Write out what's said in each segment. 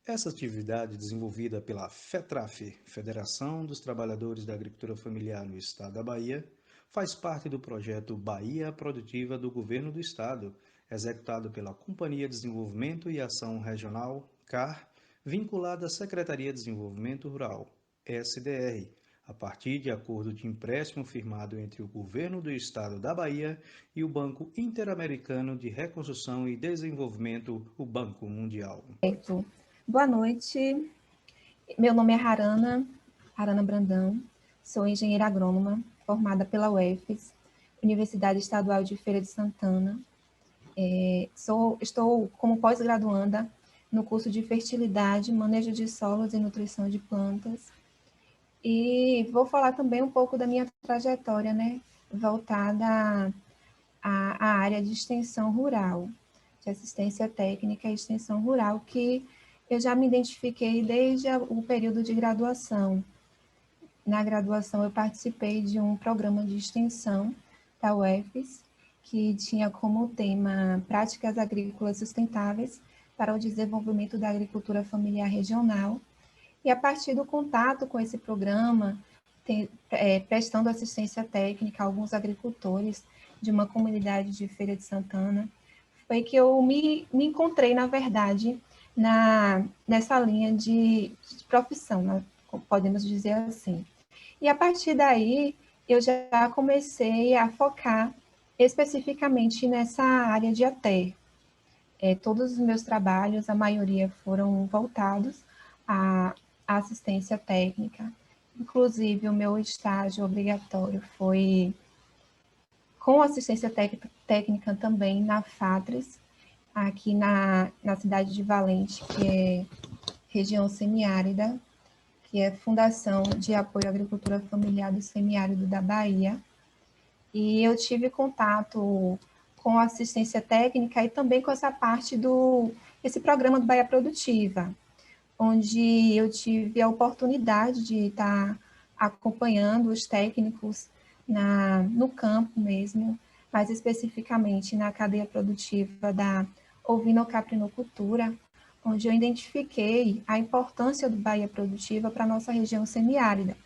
Essa atividade, desenvolvida pela FETRAF, Federação dos Trabalhadores da Agricultura Familiar no Estado da Bahia, faz parte do projeto Bahia Produtiva do Governo do Estado, executado pela Companhia de Desenvolvimento e Ação Regional, CAR, vinculada à Secretaria de Desenvolvimento Rural, SDR, a partir de acordo de empréstimo firmado entre o Governo do Estado da Bahia e o Banco Interamericano de Reconstrução e Desenvolvimento, o Banco Mundial. Certo. Boa noite, meu nome é Rarana Brandão, sou engenheira agrônoma, formada pela UFES, Universidade Estadual de Feira de Santana. Estou como pós-graduanda no curso de Fertilidade, Manejo de Solos e Nutrição de Plantas. E vou falar também um pouco da minha trajetória, né, voltada à área de extensão rural, de assistência técnica e extensão rural, que eu já me identifiquei desde o período de graduação. Na graduação, eu participei de um programa de extensão da UFES, que tinha como tema Práticas Agrícolas Sustentáveis para o Desenvolvimento da Agricultura Familiar Regional. E a partir do contato com esse programa, prestando assistência técnica a alguns agricultores de uma comunidade de Feira de Santana, foi que eu me encontrei, na verdade, nessa linha de profissão, né? Podemos dizer assim. E a partir daí, eu já comecei a focar especificamente nessa área de ATER. Todos os meus trabalhos, a maioria foram voltados à assistência técnica. Inclusive, o meu estágio obrigatório foi com assistência técnica também na FATRES, aqui na cidade de Valente, que é região semiárida, que é Fundação de Apoio à Agricultura Familiar do Semiárido da Bahia. E eu tive contato com assistência técnica e também com essa parte esse programa do Bahia Produtiva, onde eu tive a oportunidade de estar acompanhando os técnicos no campo mesmo, mais especificamente na cadeia produtiva da ovinocaprinocultura, onde eu identifiquei a importância do Bahia Produtiva para a nossa região semiárida,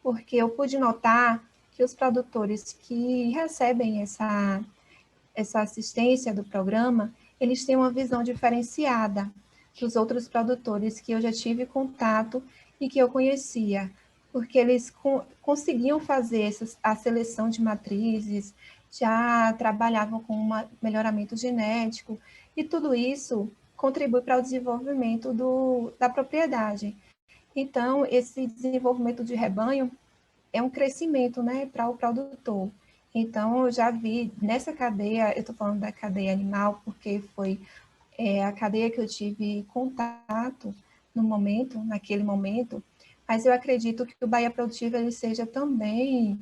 porque eu pude notar que os produtores que recebem essa assistência do programa, eles têm uma visão diferenciada dos outros produtores que eu já tive contato e que eu conhecia, porque eles conseguiam fazer a seleção de matrizes, já trabalhavam com melhoramento genético, e tudo isso contribui para o desenvolvimento da propriedade. Então, esse desenvolvimento de rebanho é um crescimento, né, para o produtor. Então, eu já vi nessa cadeia, eu estou falando da cadeia animal, porque foi a cadeia que eu tive contato naquele momento, mas eu acredito que o Bahia Produtivo ele seja também,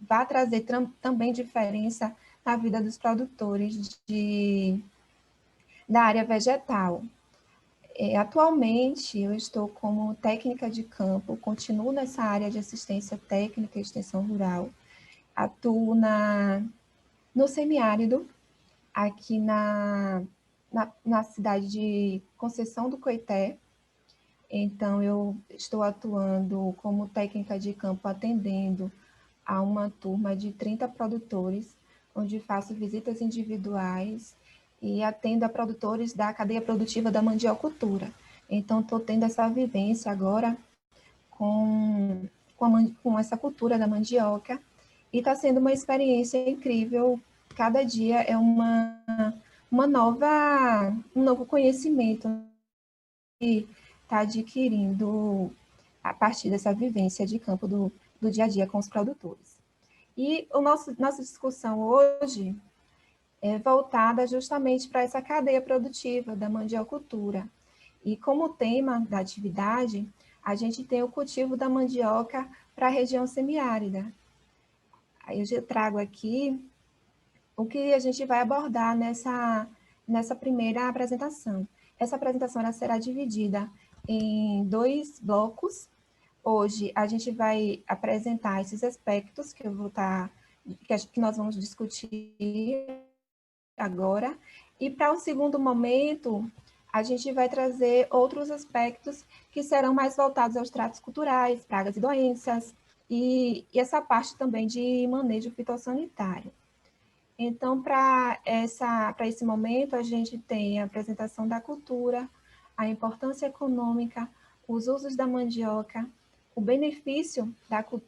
vai trazer também diferença na vida dos produtores da área vegetal. Atualmente, eu estou como técnica de campo, continuo nessa área de assistência técnica e extensão rural, atuo no semiárido, aqui na cidade de Conceição do Coité. Então, eu estou atuando como técnica de campo, atendendo a uma turma de 30 produtores, onde faço visitas individuais e atendo a produtores da cadeia produtiva da mandiocultura. Então, estou tendo essa vivência agora com essa cultura da mandioca, e está sendo uma experiência incrível. Cada dia é um novo conhecimento que está adquirindo a partir dessa vivência de campo do dia a dia com os produtores. E nossa discussão hoje é voltada justamente para essa cadeia produtiva da mandiocultura. E como tema da atividade, a gente tem o cultivo da mandioca para a região semiárida. Aí eu já trago aqui o que a gente vai abordar nessa primeira apresentação. Essa apresentação ela será dividida em 2 blocos. Hoje a gente vai apresentar esses aspectos que que nós vamos discutir agora, e para o segundo momento a gente vai trazer outros aspectos que serão mais voltados aos tratos culturais, pragas e doenças, e essa parte também de manejo fitossanitário. Então, para esse momento, a gente tem a apresentação da cultura, a importância econômica, os usos da mandioca, o benefício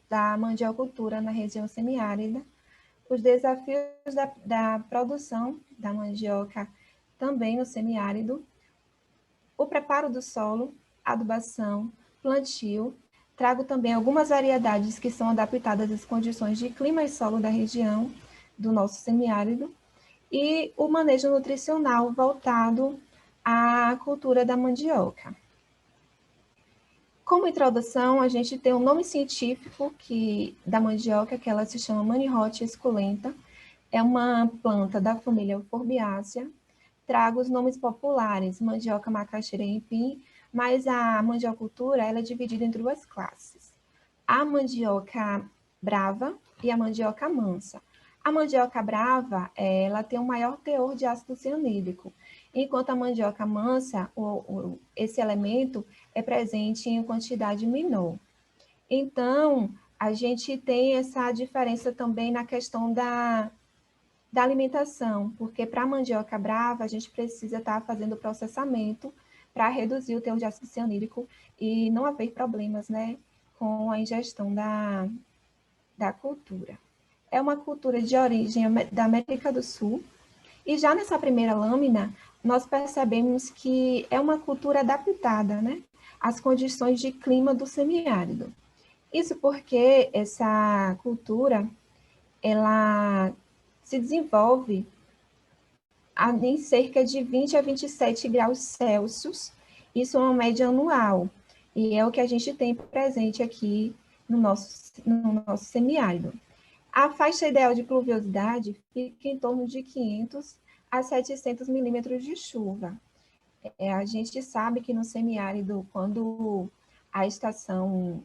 da mandiocultura na região semiárida, os desafios da produção da mandioca também no semiárido, o preparo do solo, adubação, plantio. Trago também algumas variedades que são adaptadas às condições de clima e solo da região do nosso semiárido e o manejo nutricional voltado à cultura da mandioca. Como introdução, a gente tem um nome científico da mandioca, que ela se chama Manihot esculenta. É uma planta da família Euphorbiaceae. Trago os nomes populares, mandioca, macaxeira e empim, mas a mandiocultura ela é dividida em duas classes. A mandioca brava e a mandioca mansa. A mandioca brava, ela tem um maior teor de ácido cianídrico, enquanto a mandioca mansa, esse elemento é presente em quantidade menor. Então, a gente tem essa diferença também na questão da alimentação, porque para a mandioca brava, a gente precisa estar fazendo o processamento para reduzir o teor de ácido cianídrico e não haver problemas, né, com a ingestão da cultura. É uma cultura de origem da América do Sul, e já nessa primeira lâmina, nós percebemos que é uma cultura adaptada, né, às condições de clima do semiárido. Isso porque essa cultura, ela se desenvolve em cerca de 20 a 27 graus Celsius, isso é uma média anual, e é o que a gente tem presente aqui no nosso semiárido. A faixa ideal de pluviosidade fica em torno de 500 a 700 milímetros de chuva. A gente sabe que no semiárido, quando a estação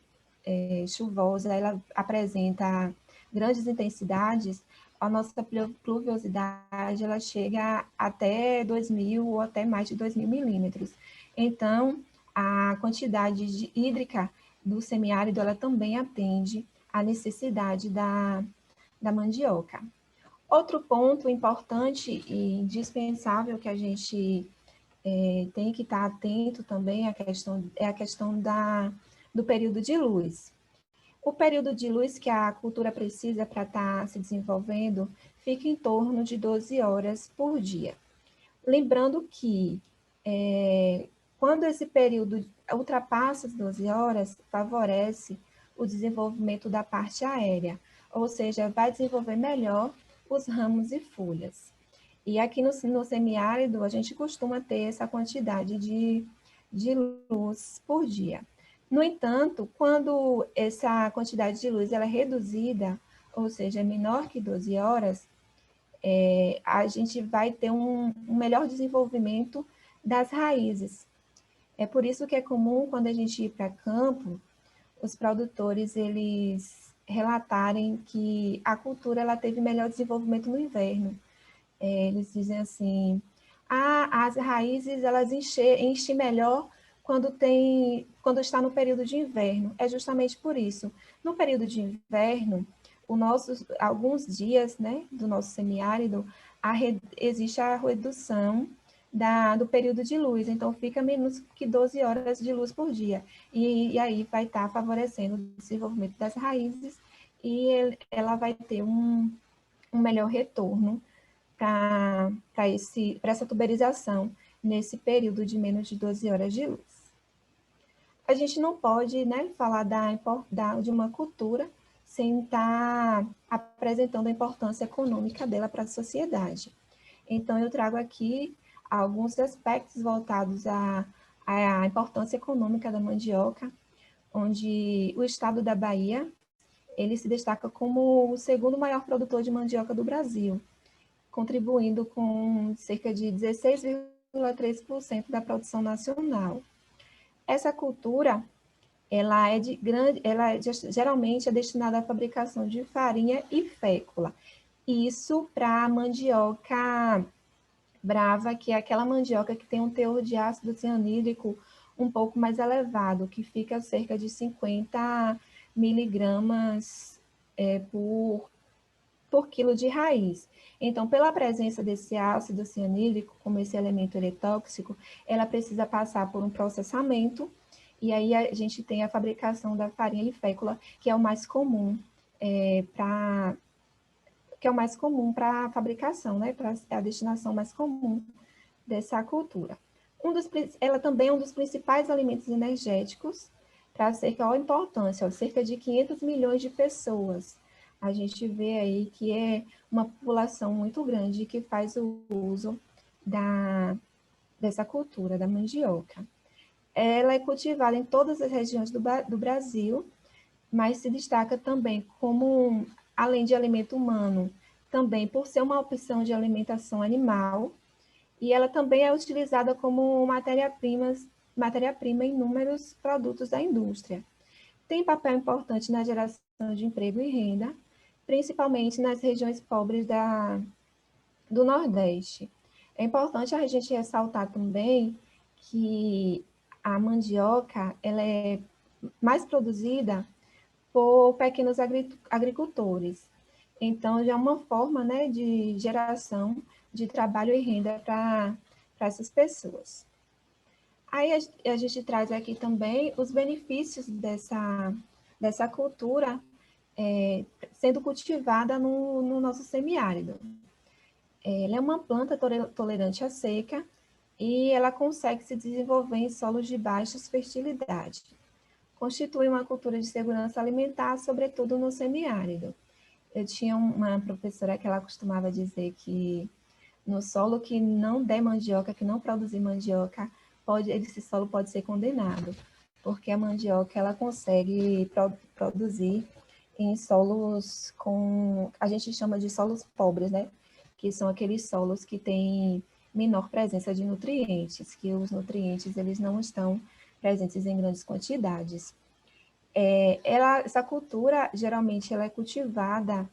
chuvosa ela apresenta grandes intensidades, a nossa pluviosidade ela chega até 2.000 ou até mais de 2.000 milímetros. Então, a quantidade hídrica do semiárido ela também atende à necessidade da mandioca. Outro ponto importante e indispensável que a gente tem que estar atento também é a questão do período de luz. O período de luz que a cultura precisa para estar se desenvolvendo fica em torno de 12 horas por dia. Lembrando que quando esse período ultrapassa as 12 horas, favorece o desenvolvimento da parte aérea, ou seja, vai desenvolver melhor os ramos e folhas. E aqui no semiárido, a gente costuma ter essa quantidade de luz por dia. No entanto, quando essa quantidade de luz ela é reduzida, ou seja, é menor que 12 horas, a gente vai ter um melhor desenvolvimento das raízes. É por isso que é comum, quando a gente ir para campo, os produtores eles relatarem que a cultura ela teve melhor desenvolvimento no inverno. Eles dizem assim, as raízes elas enchem melhor quando está no período de inverno. É justamente por isso. No período de inverno, alguns dias, né, do nosso semiárido, existe a redução do período de luz, então fica menos que 12 horas de luz por dia. E aí vai estar favorecendo o desenvolvimento das raízes e ela vai ter um melhor retorno para essa tuberização nesse período de menos de 12 horas de luz. A gente não pode, né, falar de uma cultura sem estar apresentando a importância econômica dela para a sociedade. Então, eu trago aqui alguns aspectos voltados à importância econômica da mandioca, onde o estado da Bahia, ele se destaca como o segundo maior produtor de mandioca do Brasil, contribuindo com cerca de 16,3% da produção nacional. Essa cultura, geralmente é destinada à fabricação de farinha e fécula. Isso para a mandioca brava, que é aquela mandioca que tem um teor de ácido cianídrico um pouco mais elevado, que fica a cerca de 50 miligramas por quilo de raiz. Então, pela presença desse ácido cianídrico, como esse elemento ele é tóxico, ela precisa passar por um processamento, e aí a gente tem a fabricação da farinha de fécula, que é o mais comum para a fabricação, né? Para a destinação mais comum dessa cultura. Ela também é um dos principais alimentos energéticos para cerca, olha a importância, cerca de 500 milhões de pessoas. A gente vê aí que é uma população muito grande que faz o uso dessa cultura, da mandioca. Ela é cultivada em todas as regiões do Brasil, mas se destaca também como, além de alimento humano, também por ser uma opção de alimentação animal, e ela também é utilizada como matéria-prima em inúmeros produtos da indústria. Tem papel importante na geração de emprego e renda, principalmente nas regiões pobres do Nordeste. É importante a gente ressaltar também que a mandioca ela é mais produzida por pequenos agricultores. Então, já é uma forma, né, de geração de trabalho e renda para essas pessoas. Aí a gente traz aqui também os benefícios dessa cultura sendo cultivada no nosso semiárido. Ela é uma planta tolerante à seca e ela consegue se desenvolver em solos de baixa fertilidade. Constitui uma cultura de segurança alimentar, sobretudo no semiárido. Eu tinha uma professora que ela costumava dizer que no solo que não der mandioca, que não produzir mandioca, esse solo pode ser condenado, porque a mandioca ela consegue produzir em solos a gente chama de solos pobres, né? Que são aqueles solos que têm menor presença de nutrientes, que os nutrientes eles não estão presentes em grandes quantidades. Essa cultura, geralmente, ela é cultivada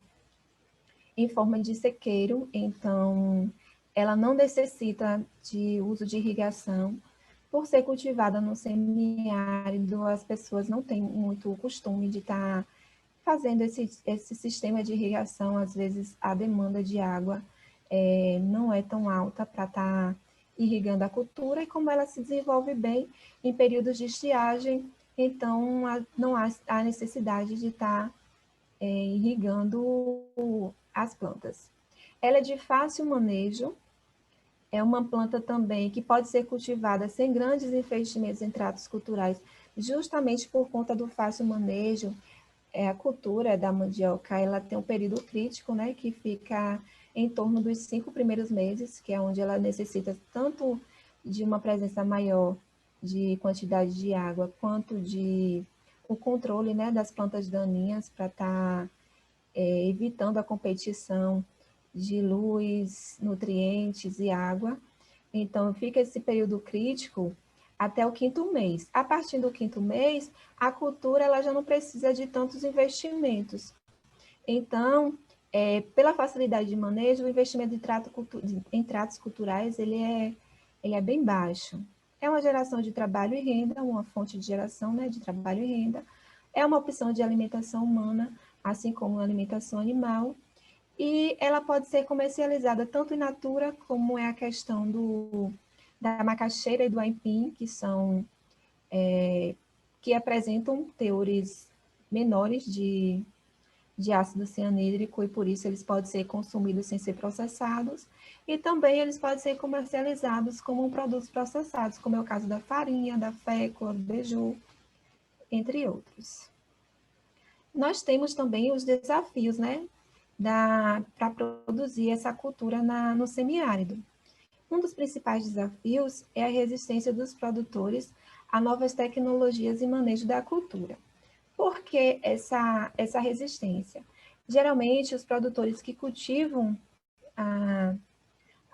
em forma de sequeiro, então ela não necessita de uso de irrigação. Por ser cultivada no semiárido, as pessoas não têm muito o costume de estar fazendo esse sistema de irrigação. Às vezes, a demanda de água não é tão alta para estar irrigando a cultura, e como ela se desenvolve bem em períodos de estiagem, então não há a necessidade de estar irrigando as plantas. Ela é de fácil manejo, é uma planta também que pode ser cultivada sem grandes investimentos em tratos culturais, justamente por conta do fácil manejo. A cultura da mandioca, ela tem um período crítico, né, que fica em torno dos 5 primeiros meses, que é onde ela necessita tanto de uma presença maior de quantidade de água, quanto de o controle, né, das plantas daninhas para estar evitando a competição de luz, nutrientes e água. Então, fica esse período crítico até o 5º mês. A partir do 5º mês, a cultura ela já não precisa de tantos investimentos. Então, pela facilidade de manejo, o investimento em tratos culturais ele é bem baixo. É uma geração de trabalho e renda, uma fonte de geração, né, de trabalho e renda. É uma opção de alimentação humana, assim como a alimentação animal, e ela pode ser comercializada tanto in natura, como é a questão da macaxeira e do aipim, que apresentam teores menores de ácido cianídrico, e por isso eles podem ser consumidos sem ser processados, e também eles podem ser comercializados como produtos processados, como é o caso da farinha, da fécula, do beiju, entre outros. Nós temos também os desafios, né, para produzir essa cultura no semiárido. Um dos principais desafios é a resistência dos produtores a novas tecnologias e manejo da cultura. Por que essa resistência? Geralmente, os produtores que cultivam a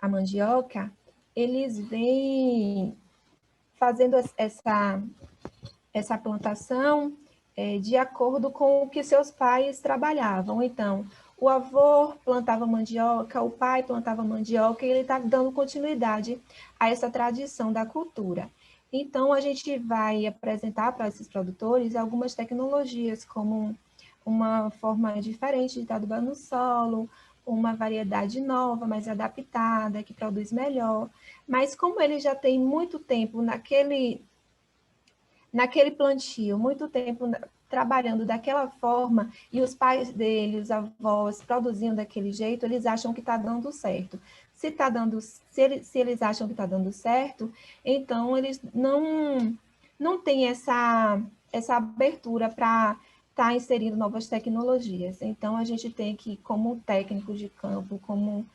mandioca, eles vêm fazendo essa plantação de acordo com o que seus pais trabalhavam. Então, o avô plantava mandioca, o pai plantava mandioca, e ele está dando continuidade a essa tradição da cultura. Então, a gente vai apresentar para esses produtores algumas tecnologias, como uma forma diferente de estar adubando no solo, uma variedade nova, mais adaptada, que produz melhor. Mas como ele já tem muito tempo naquele plantio, muito tempo trabalhando daquela forma, e os pais dele, os avós, produziam daquele jeito, eles acham que está dando certo. Se eles acham que está dando certo, então eles não têm essa abertura para estar inserindo novas tecnologias. Então, a gente tem que, como técnico de campo, como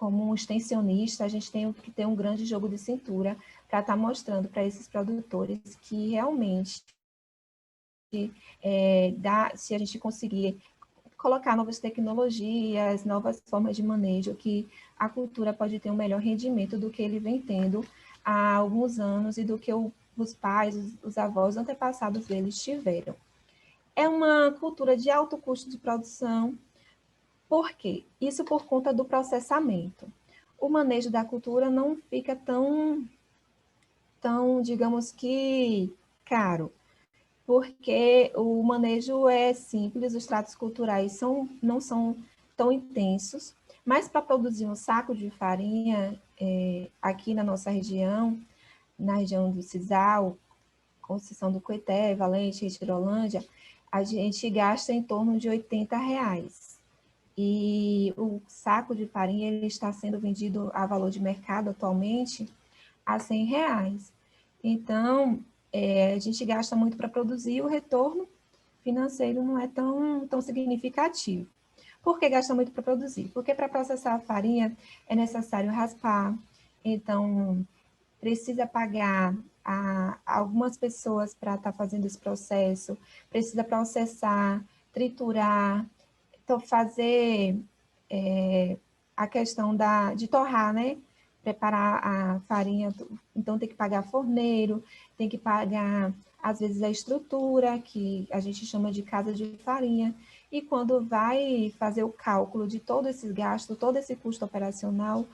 um extensionista, a gente tem que ter um grande jogo de cintura para estar mostrando para esses produtores que realmente, se a gente conseguir colocar novas tecnologias, novas formas de manejo, que a cultura pode ter um melhor rendimento do que ele vem tendo há alguns anos e do que os pais, os avós, antepassados deles tiveram. É uma cultura de alto custo de produção. Por quê? Isso por conta do processamento. O manejo da cultura não fica tão, digamos que, caro, porque o manejo é simples, os tratos culturais não são tão intensos, mas para produzir um saco de farinha, aqui na nossa região, na região do Cisal, Conceição do Coité, Valente, Retirolândia, a gente gasta em torno de R$ 80. E o saco de farinha ele está sendo vendido a valor de mercado atualmente a R$ 100. Então, a gente gasta muito para produzir e o retorno financeiro não é tão significativo. Por que gasta muito para produzir? Porque para processar a farinha é necessário raspar, então precisa pagar algumas pessoas para estar fazendo esse processo, precisa processar, triturar, então fazer a questão de torrar, né? Preparar a farinha, então tem que pagar forneiro, tem que pagar, às vezes, a estrutura, que a gente chama de casa de farinha, e quando vai fazer o cálculo de todo esse gasto, todo esse custo operacional,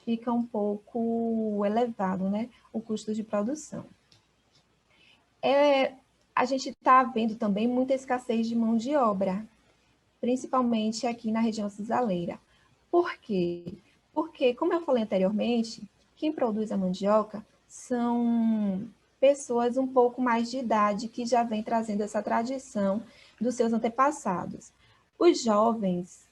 fica um pouco elevado, né? O custo de produção. A gente está vendo também muita escassez de mão de obra, principalmente aqui na região cisaleira. Por quê? Porque, como eu falei anteriormente, quem produz a mandioca são pessoas um pouco mais de idade que já vem trazendo essa tradição dos seus antepassados. Os jovens,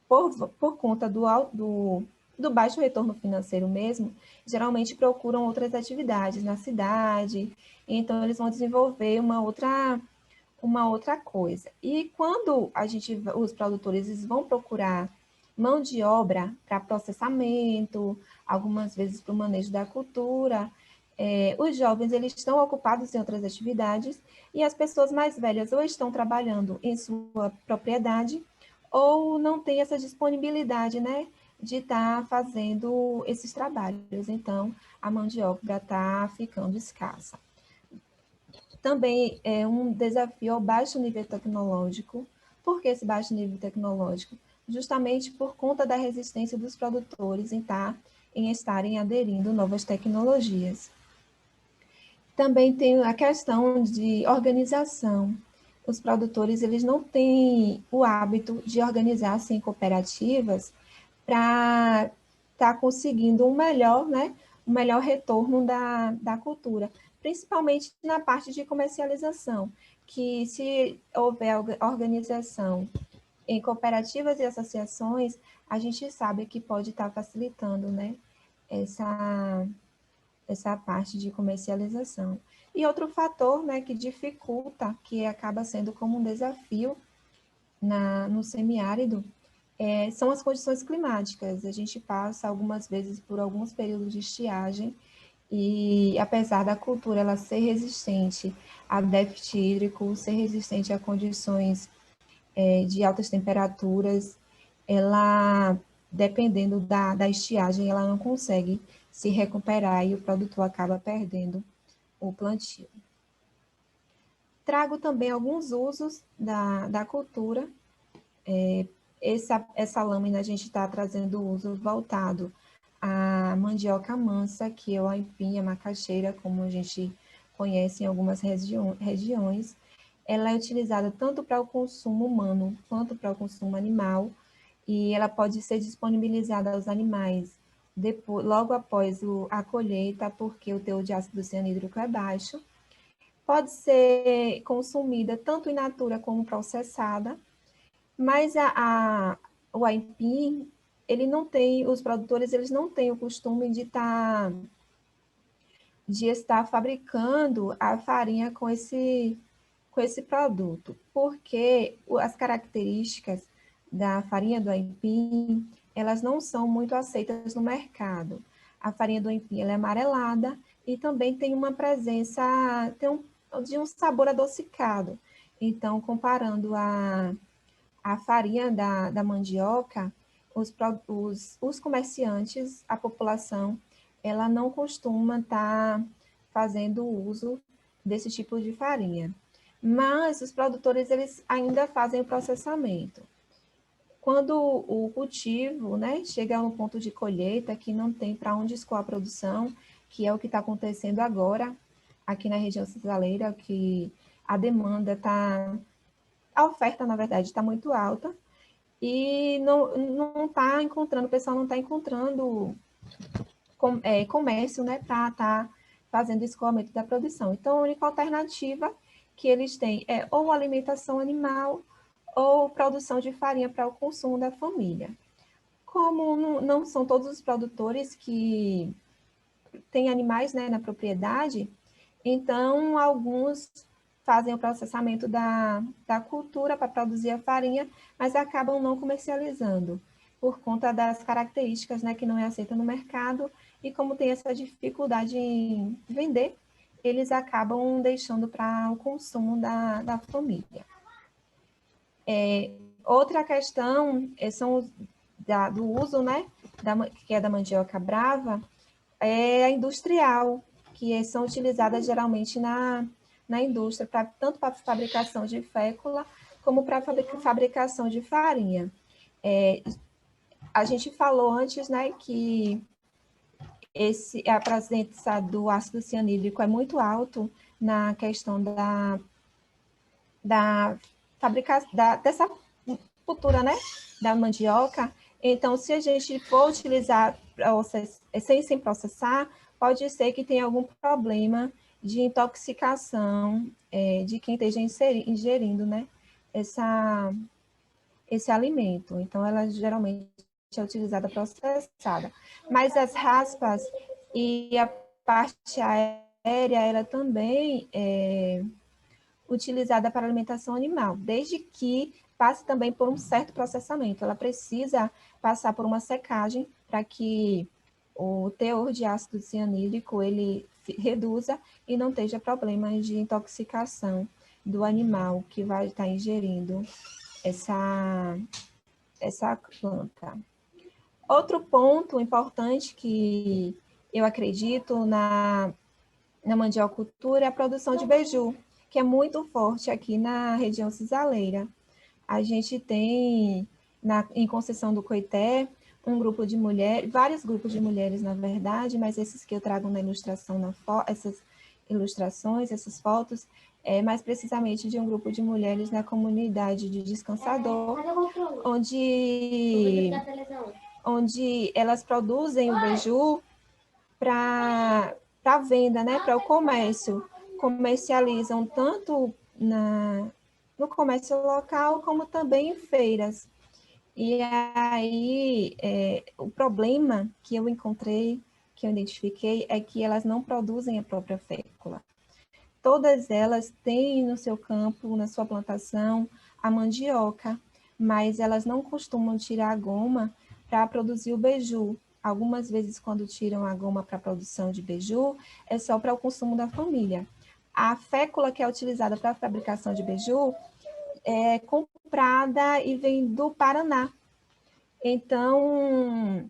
por conta do baixo retorno financeiro mesmo, geralmente procuram outras atividades na cidade, então eles vão desenvolver uma outra coisa. E quando os produtores vão procurar mão de obra para processamento, algumas vezes para o manejo da cultura, os jovens eles estão ocupados em outras atividades e as pessoas mais velhas ou estão trabalhando em sua propriedade ou não têm essa disponibilidade, né, de estar fazendo esses trabalhos. Então, a mão de obra está ficando escassa. Também é um desafio ao baixo nível tecnológico. Por que esse baixo nível tecnológico? Justamente por conta da resistência dos produtores em estarem aderindo novas tecnologias. Também tem a questão de organização. Os produtores eles não têm o hábito de organizar-se em cooperativas para estar conseguindo um melhor retorno da cultura, principalmente na parte de comercialização, que se houver organização em cooperativas e associações, a gente sabe que pode estar facilitando, né, essa parte de comercialização. E outro fator, né, que dificulta, que acaba sendo como um desafio no semiárido, são as condições climáticas. A gente passa algumas vezes por alguns períodos de estiagem e, apesar da cultura ela ser resistente a déficit hídrico, ser resistente a condições de altas temperaturas, ela, dependendo da estiagem, ela não consegue se recuperar e o produtor acaba perdendo o plantio. Trago também alguns usos da cultura. essa lâmina a gente está trazendo o uso voltado à mandioca mansa, que é o aipim, a macaxeira, como a gente conhece em algumas regiões. Ela é utilizada tanto para o consumo humano quanto para o consumo animal, e ela pode ser disponibilizada aos animais depois, logo após a colheita, porque o teor de ácido cianídrico é baixo. Pode ser consumida tanto in natura como processada, mas o aipim, ele não tem, os produtores eles não têm o costume de estar fabricando a farinha com esse produto, porque as características da farinha do aipim, elas não são muito aceitas no mercado. A farinha do aipim ela é amarelada e também tem uma presença de um sabor adocicado. Então, comparando a farinha da mandioca, os comerciantes, a população, ela não costuma estar fazendo uso desse tipo de farinha. Mas os produtores, eles ainda fazem o processamento. Quando o cultivo, né, chega no ponto de colheita, que não tem para onde escoar a produção, que é o que está acontecendo agora, aqui na região cisaleira, que a demanda está, a oferta, na verdade, está muito alta, e não está encontrando, o pessoal não está encontrando comércio, né, para estar fazendo escoamento da produção. Então, a única alternativa que eles têm é ou alimentação animal ou produção de farinha para o consumo da família. Como não são todos os produtores que têm animais, né, na propriedade, então alguns fazem o processamento da cultura para produzir a farinha, mas acabam não comercializando, por conta das características, né, que não é aceita no mercado, e como tem essa dificuldade em vender, eles acabam deixando para o consumo da família. Outra questão são do uso, né, que é da mandioca brava, é a industrial, que são utilizadas geralmente na indústria, tanto para fabricação de fécula, como para fabricação de farinha. A gente falou antes, né, que a presença do ácido cianídrico é muito alto na questão da fabricação, dessa cultura, né, da mandioca. Então, se a gente for utilizar sem processar, pode ser que tenha algum problema de intoxicação de quem esteja ingerindo, né, esse alimento. Então, ela geralmente é utilizada processada. Mas as raspas e a parte aérea, ela também é utilizada para alimentação animal, desde que passe também por um certo processamento. Ela precisa passar por uma secagem para que o teor de ácido cianídrico ele reduza e não tenha problemas de intoxicação do animal que vai estar ingerindo essa planta. Outro ponto importante que eu acredito na mandiocultura é a produção de beiju, que é muito forte aqui na região cisaleira. A gente tem, em Conceição do Coité, um grupo de mulheres, vários grupos de mulheres, na verdade, mas esses que eu trago na ilustração, essas ilustrações, essas fotos, mais precisamente de um grupo de mulheres na comunidade de Descansador, onde elas produzem o beiju para venda, né, para o comércio. Comercializam tanto no comércio local, como também em feiras. E aí, o problema que eu encontrei, que eu identifiquei, é que elas não produzem a própria fécula. Todas elas têm no seu campo, na sua plantação, a mandioca, mas elas não costumam tirar a goma para produzir o beiju. Algumas vezes, quando tiram a goma para a produção de beiju, é só para o consumo da família. A fécula que é utilizada para a fabricação de beiju é comprada e vem do Paraná. Então,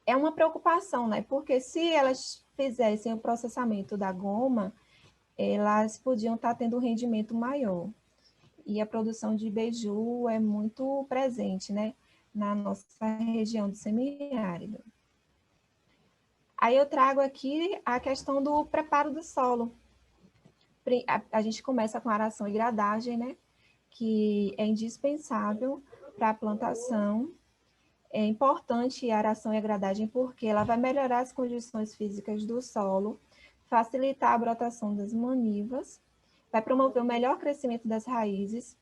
é uma preocupação, né? Porque se elas fizessem o processamento da goma, elas podiam estar tendo um rendimento maior. e a produção de beiju é muito presente, né, na nossa região do semiárido. Aí eu trago aqui a questão do preparo do solo. A gente começa com aração e gradagem, né, que é indispensável para a plantação. É importante a aração e a gradagem porque ela vai melhorar as condições físicas do solo, facilitar a brotação das manivas, vai promover o melhor crescimento das raízes,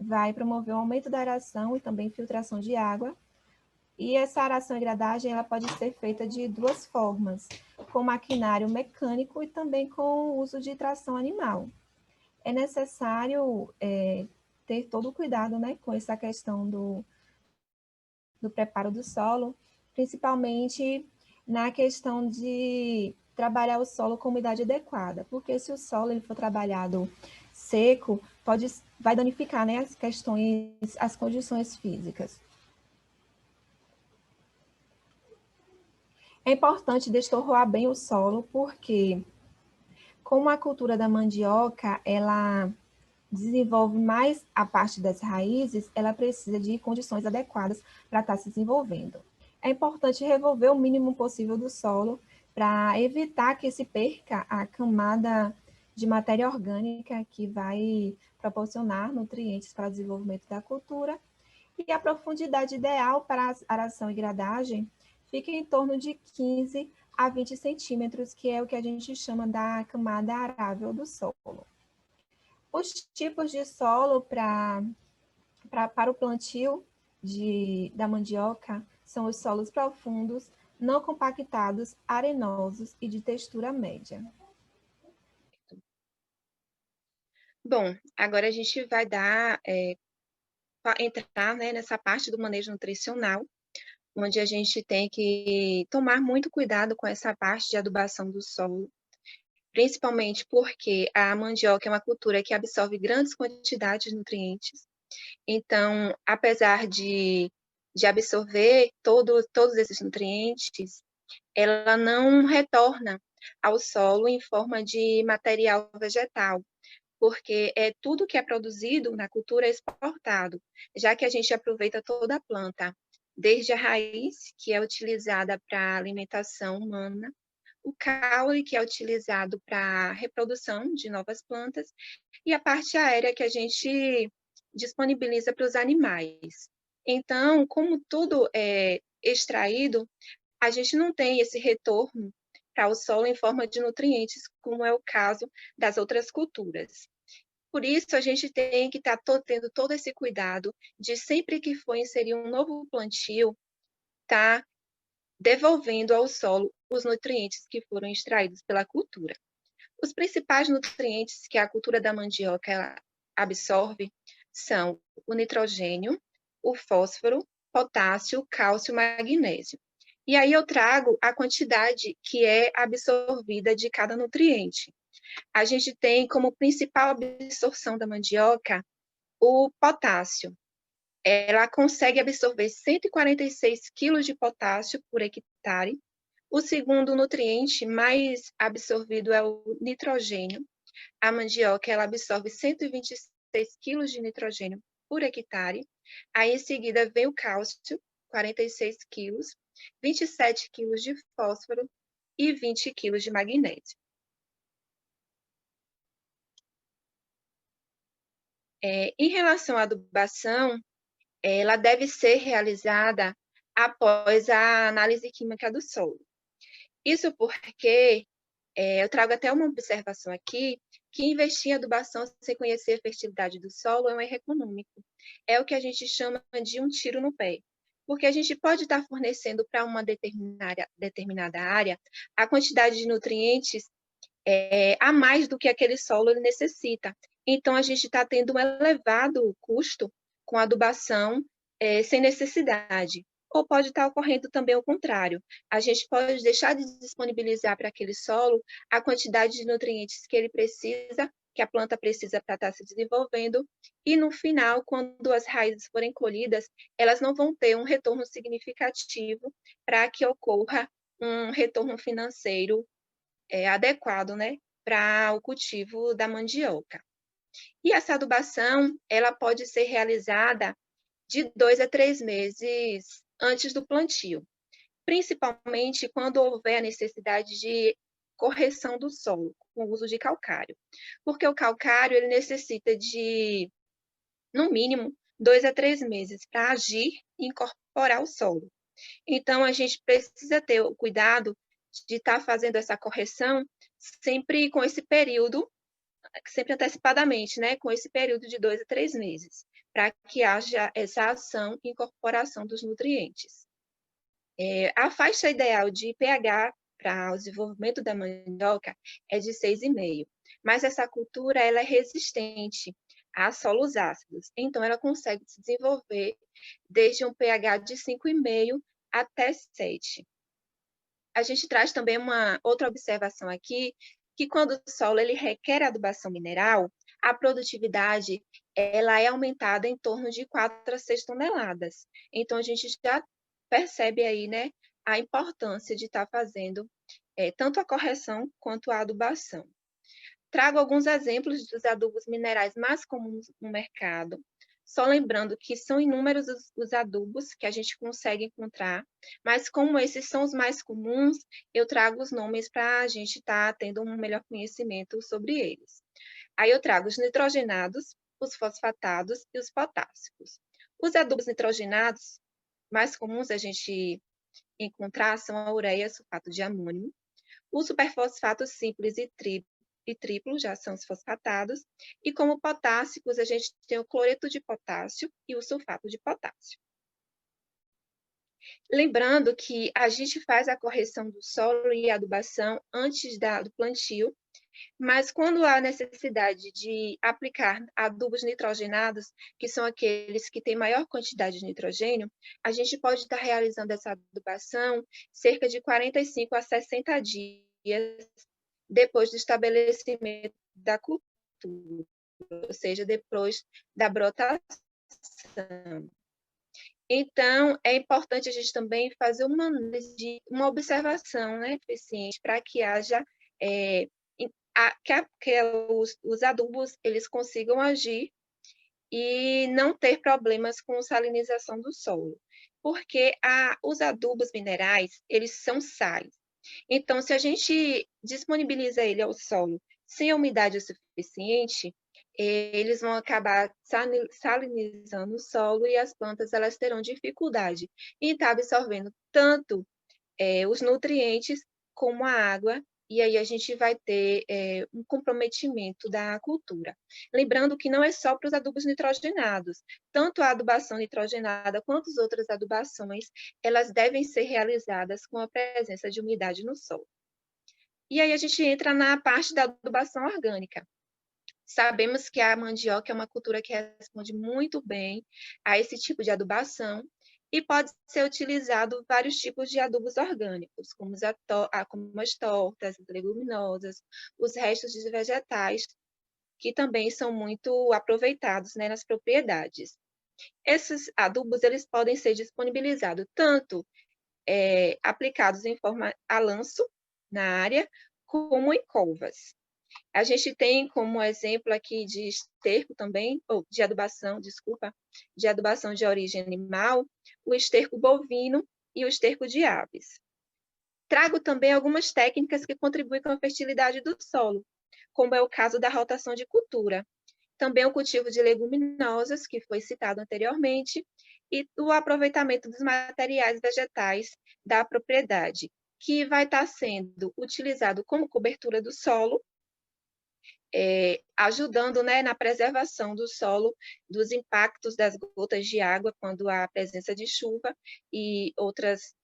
vai promover o aumento da aração e também filtração de água. E essa aração e gradagem ela pode ser feita de duas formas, com maquinário mecânico e também com o uso de tração animal. É necessário ter todo o cuidado, né, com essa questão do preparo do solo, principalmente na questão de trabalhar o solo com umidade adequada, porque se o solo ele for trabalhado seco, vai danificar, né, as condições físicas. É importante destorroar bem o solo, porque como a cultura da mandioca, ela desenvolve mais a parte das raízes, ela precisa de condições adequadas para estar se desenvolvendo. É importante revolver o mínimo possível do solo para evitar que se perca a camada de matéria orgânica que vai proporcionar nutrientes para o desenvolvimento da cultura. E a profundidade ideal para a aração e gradagem fica em torno de 15 a 20 centímetros, que é o que a gente chama da camada arável do solo. Os tipos de solo para o plantio da mandioca são os solos profundos, não compactados, arenosos e de textura média. Bom, agora a gente vai entrar, né, nessa parte do manejo nutricional, onde a gente tem que tomar muito cuidado com essa parte de adubação do solo, principalmente porque a mandioca é uma cultura que absorve grandes quantidades de nutrientes. Então, apesar de absorver todos esses nutrientes, ela não retorna ao solo em forma de material vegetal, porque tudo que é produzido na cultura é exportado, já que a gente aproveita toda a planta, desde a raiz, que é utilizada para alimentação humana, o caule, que é utilizado para reprodução de novas plantas, e a parte aérea, que a gente disponibiliza para os animais. Então, como tudo é extraído, a gente não tem esse retorno para o solo em forma de nutrientes, como é o caso das outras culturas. Por isso, a gente tem que estar tendo todo esse cuidado de sempre que for inserir um novo plantio, estar devolvendo ao solo os nutrientes que foram extraídos pela cultura. Os principais nutrientes que a cultura da mandioca absorve são o nitrogênio, o fósforo, potássio, cálcio e magnésio. E aí eu trago a quantidade que é absorvida de cada nutriente. A gente tem como principal absorção da mandioca o potássio. Ela consegue absorver 146 quilos de potássio por hectare. O segundo nutriente mais absorvido é o nitrogênio. A mandioca ela absorve 126 quilos de nitrogênio por hectare. Aí, em seguida, vem o cálcio, 46 quilos, 27 quilos de fósforo e 20 quilos de magnésio. Em relação à adubação, ela deve ser realizada após a análise química do solo. Isso porque eu trago até uma observação aqui, que investir em adubação sem conhecer a fertilidade do solo é um erro econômico. É o que a gente chama de um tiro no pé. Porque a gente pode estar fornecendo para uma determinada área a quantidade de nutrientes a mais do que aquele solo ele necessita. Então, a gente está tendo um elevado custo com a adubação sem necessidade. Ou pode estar ocorrendo também o contrário. A gente pode deixar de disponibilizar para aquele solo a quantidade de nutrientes que ele precisa, que a planta precisa para estar se desenvolvendo, e no final, quando as raízes forem colhidas, elas não vão ter um retorno significativo para que ocorra um retorno financeiro adequado, né, para o cultivo da mandioca. E essa adubação, ela pode ser realizada de 2 a 3 meses antes do plantio, principalmente quando houver a necessidade de correção do solo, com o uso de calcário. Porque o calcário, ele necessita de, no mínimo, 2 a 3 meses para agir e incorporar o solo. Então, a gente precisa ter o cuidado de estar fazendo essa correção sempre com esse período, sempre antecipadamente, né? Com esse período de 2 a 3 meses, para que haja essa ação e incorporação dos nutrientes. A faixa ideal de pH para o desenvolvimento da mandioca é de 6,5, mas essa cultura ela é resistente a solos ácidos, então ela consegue se desenvolver desde um pH de 5,5 até 7. A gente traz também uma outra observação aqui, que quando o solo ele requer adubação mineral, a produtividade ela é aumentada em torno de 4 a 6 toneladas. Então, a gente já percebe aí, né, a importância de estar fazendo tanto a correção quanto a adubação. Trago alguns exemplos dos adubos minerais mais comuns no mercado, só lembrando que são inúmeros os adubos que a gente consegue encontrar, mas como esses são os mais comuns, eu trago os nomes para a gente estar tendo um melhor conhecimento sobre eles. Aí eu trago os nitrogenados, os fosfatados e os potássicos. Os adubos nitrogenados mais comuns a gente encontrar são a ureia, sulfato de amônio, os superfosfatos simples e triplo, já são os fosfatados, e como potássicos, a gente tem o cloreto de potássio e o sulfato de potássio. Lembrando que a gente faz a correção do solo e adubação antes do plantio, mas quando há necessidade de aplicar adubos nitrogenados, que são aqueles que têm maior quantidade de nitrogênio, a gente pode estar realizando essa adubação cerca de 45 a 60 dias depois do estabelecimento da cultura, ou seja, depois da brotação. Então, é importante a gente também fazer uma observação, né, eficiente, para que haja que os adubos eles consigam agir e não ter problemas com salinização do solo, porque os adubos minerais eles são sais. Então, se a gente disponibiliza ele ao solo sem a umidade o suficiente, eles vão acabar salinizando o solo e as plantas elas terão dificuldade em estar absorvendo tanto os nutrientes como a água, e aí a gente vai ter um comprometimento da cultura. Lembrando que não é só para os adubos nitrogenados, tanto a adubação nitrogenada quanto as outras adubações, elas devem ser realizadas com a presença de umidade no solo. E aí a gente entra na parte da adubação orgânica. Sabemos que a mandioca é uma cultura que responde muito bem a esse tipo de adubação e pode ser utilizado vários tipos de adubos orgânicos, como as tortas, as leguminosas, os restos de vegetais, que também são muito aproveitados, né, nas propriedades. Esses adubos eles podem ser disponibilizados tanto aplicados em forma a lanço na área, como em colvas. A gente tem como exemplo aqui de esterco também, ou de adubação, desculpa, de adubação de origem animal, o esterco bovino e o esterco de aves. Trago também algumas técnicas que contribuem com a fertilidade do solo, como é o caso da rotação de cultura. Também o cultivo de leguminosas, que foi citado anteriormente, e o aproveitamento dos materiais vegetais da propriedade, que vai estar sendo utilizado como cobertura do solo, ajudando, né, na preservação do solo dos impactos das gotas de água quando há presença de chuva e outras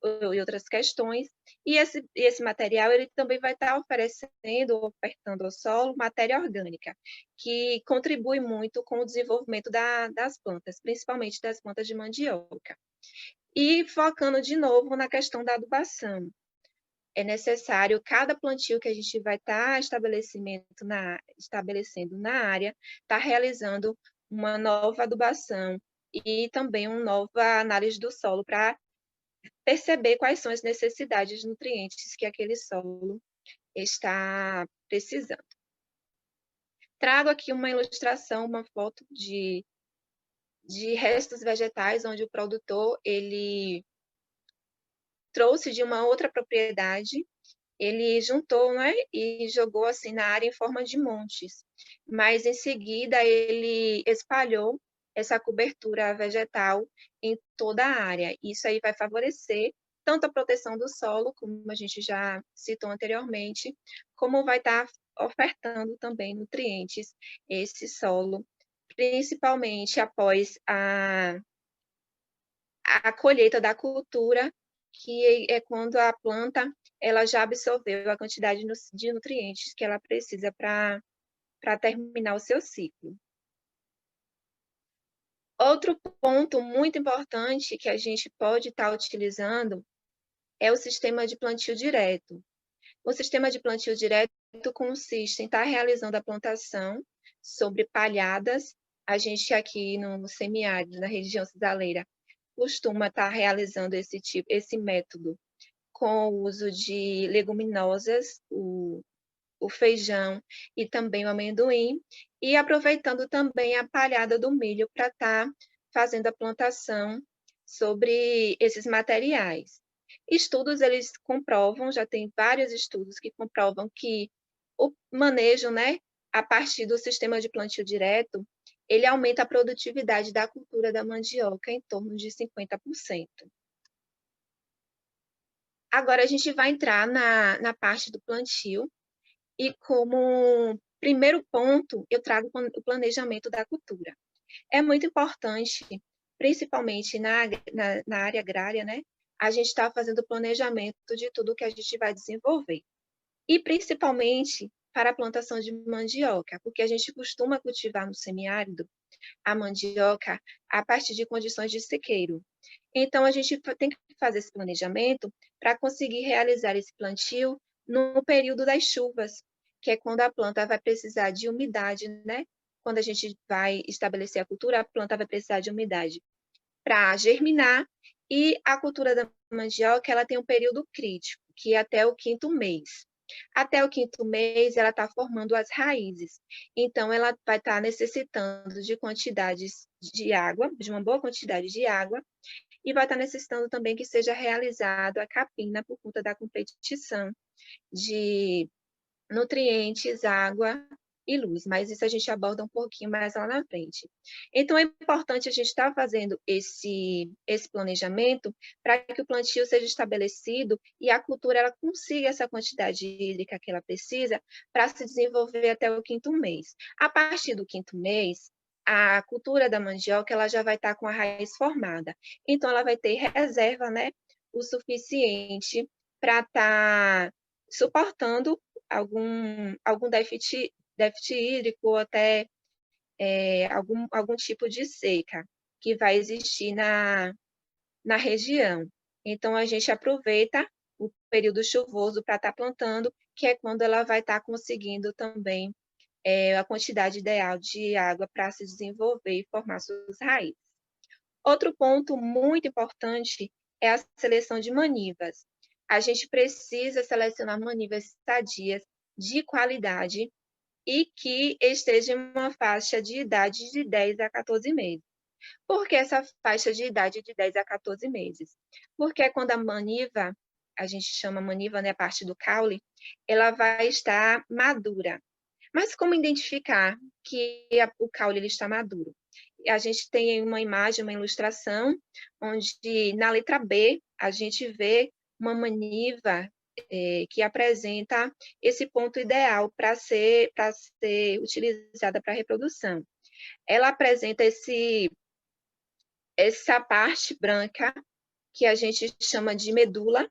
questões. E esse material ele também vai estar ofertando ao solo matéria orgânica, que contribui muito com o desenvolvimento das plantas, principalmente das plantas de mandioca. E focando de novo na questão da adubação, é necessário cada plantio que a gente vai estar estabelecendo na área, estar realizando uma nova adubação e também uma nova análise do solo para perceber quais são as necessidades de nutrientes que aquele solo está precisando. Trago aqui uma ilustração, uma foto de restos vegetais, onde o produtor ele trouxe de uma outra propriedade, ele juntou, né, e jogou assim na área em forma de montes. Mas em seguida ele espalhou essa cobertura vegetal em toda a área. Isso aí vai favorecer tanto a proteção do solo, como a gente já citou anteriormente, como vai estar ofertando também nutrientes esse solo, principalmente após a colheita da cultura, que é quando a planta ela já absorveu a quantidade de nutrientes que ela precisa para terminar o seu ciclo. Outro ponto muito importante que a gente pode estar utilizando é o sistema de plantio direto. O sistema de plantio direto consiste em estar realizando a plantação sobre palhadas. A gente aqui no semiárido, na região cidaleira, costuma estar realizando esse método com o uso de leguminosas, o feijão e também o amendoim, e aproveitando também a palhada do milho para estar fazendo a plantação sobre esses materiais. Estudos, eles comprovam, já tem vários estudos que comprovam que o manejo, né, a partir do sistema de plantio direto, ele aumenta a produtividade da cultura da mandioca em torno de 50%. Agora a gente vai entrar na parte do plantio, e como primeiro ponto, eu trago o planejamento da cultura. É muito importante, principalmente na área agrária, né? A gente está fazendo o planejamento de tudo que a gente vai desenvolver. E principalmente para a plantação de mandioca, porque a gente costuma cultivar no semiárido a mandioca a partir de condições de sequeiro. Então, a gente tem que fazer esse planejamento para conseguir realizar esse plantio no período das chuvas, que é quando a planta vai precisar de umidade, né? Quando a gente vai estabelecer a cultura, a planta vai precisar de umidade para germinar, e a cultura da mandioca ela tem um período crítico, que é até o 5º mês. Até o 5º mês, ela está formando as raízes. Então, ela vai estar necessitando de quantidades de água, de uma boa quantidade de água, e vai estar necessitando também que seja realizado a capina por conta da competição de nutrientes, água e luz, mas isso a gente aborda um pouquinho mais lá na frente. Então, é importante a gente estar fazendo esse planejamento para que o plantio seja estabelecido e a cultura ela consiga essa quantidade hídrica que ela precisa para se desenvolver até o 5º mês. A partir do 5º mês, a cultura da mandioca ela já vai estar com a raiz formada. Então, ela vai ter reserva, né, o suficiente para estar suportando algum déficit hídrico ou até algum tipo de seca que vai existir na região. Então, a gente aproveita o período chuvoso para estar plantando, que é quando ela vai estar conseguindo também a quantidade ideal de água para se desenvolver e formar suas raízes. Outro ponto muito importante é a seleção de manivas. A gente precisa selecionar manivas sadias, de qualidade, e que esteja em uma faixa de idade de 10 a 14 meses. Por que essa faixa de idade de 10 a 14 meses? Porque é quando a maniva, a gente chama maniva, né, a parte do caule, ela vai estar madura. Mas como identificar que o caule ele está maduro? A gente tem uma imagem, uma ilustração, onde na letra B a gente vê uma maniva que apresenta esse ponto ideal para ser utilizada para reprodução. Ela apresenta essa parte branca, que a gente chama de medula,